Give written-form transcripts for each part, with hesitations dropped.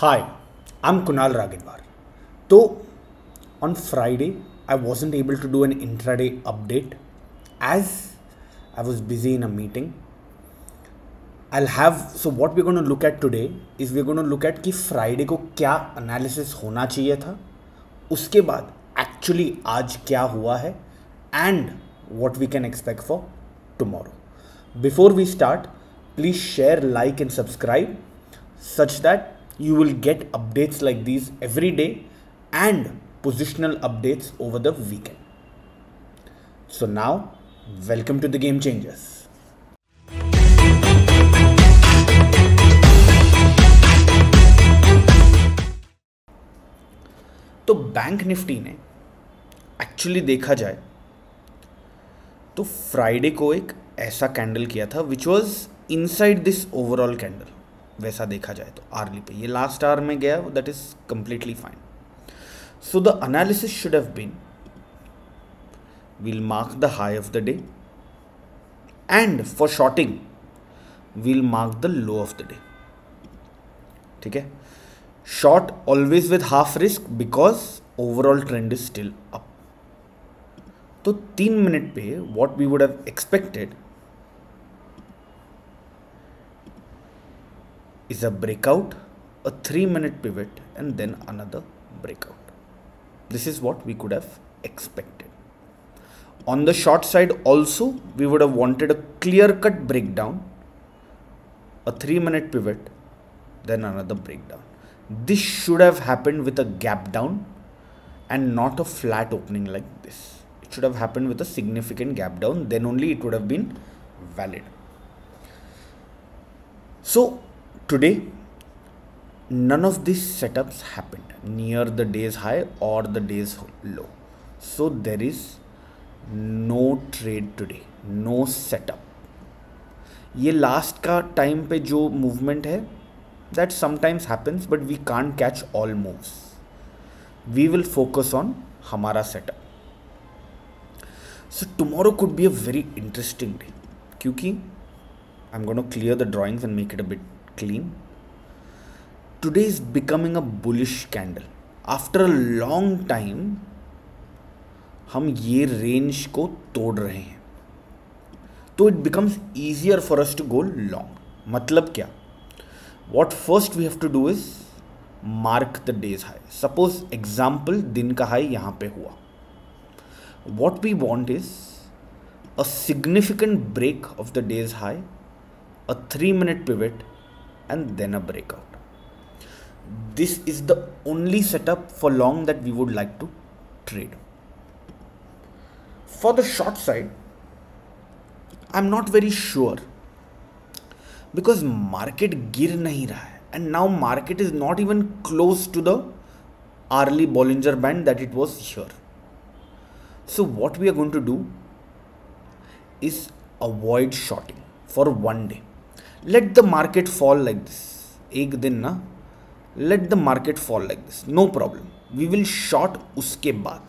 Hi, I'm Kunal Raghinwar. So, on Friday, I wasn't able to do an intraday update as I was busy in a meeting. So what we're going to look at today is we're going to look at कि Friday को क्या analysis होना चाहिए था, उसके बाद actually आज क्या हुआ है and what we can expect for tomorrow. Before we start, please share, like and subscribe such that you will get updates like these every day and positional updates over the weekend. So now, welcome to the Game Changers. तो bank Nifty ने actually देखा जाए तो Friday को एक ऐसा candle किया था which was inside this overall candle. वैसा देखा जाए तो आर्ली पे ये लास्ट आवर में गया, that is completely fine. So the analysis should have been we'll mark the high of the day and for shorting we'll mark the low of the day. ठीक है, short always with half risk because overall trend is still up. तो 3 minute पे what we would have expected is a breakout, a 3-minute pivot and then another breakout. This is what we could have expected. On the short side also we would have wanted a clear cut breakdown, a 3-minute pivot, then another breakdown. This should have happened with a gap down and not a flat opening like this. It should have happened with a significant gap down, then only it would have been valid. So today, none of these setups happened near the day's high or the day's low. So there is no trade today, no setup. ये last का time पे जो movement है that sometimes happens, but we can't catch all moves. We will focus on हमारा setup. So tomorrow could be a very interesting day क्योंकि I'm going to clear the drawings and make it a bit clean. Today is becoming a bullish candle. After a long time हम ये range को तोड़ रहे हैं, तो it becomes easier for us to go long. मतलब क्या? What first we have to do is mark the day's high. Suppose example दिन का हाई यहाँ पे हुआ. What we want is a significant break of the day's high, a 3-minute pivot and then a breakout. This is the only setup for long that we would like to trade. For the short side, I'm not very sure because market गिर नहीं रहा है and now market is not even close to the hourly Bollinger Band that it was here. So what we are going to do is avoid shorting for one day. Let the market fall like this. एक दिन ना, let the market fall like this. No problem. We will short उसके बाद.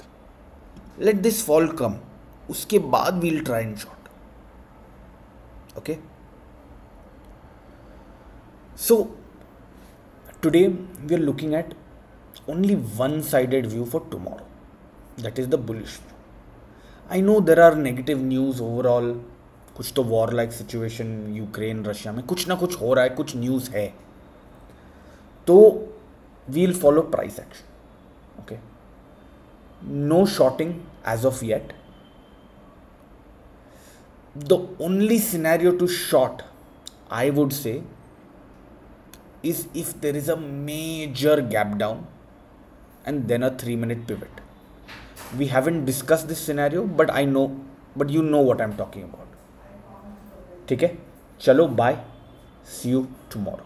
Let this fall come. उसके बाद we'll try and short. Okay. So today we are looking at only one-sided view for tomorrow. That is the bullish view. I know there are negative news overall. कुछ तो war like situation Ukraine Russia में कुछ ना कुछ हो रहा है, कुछ न्यूज़ है, तो we'll follow price action. Okay, no shorting as of yet. The only scenario to short I would say is if there is a major gap down and then a 3-minute pivot. We haven't discussed this scenario, but you know what I'm talking about. ठीक है, चलो bye, C you tomorrow.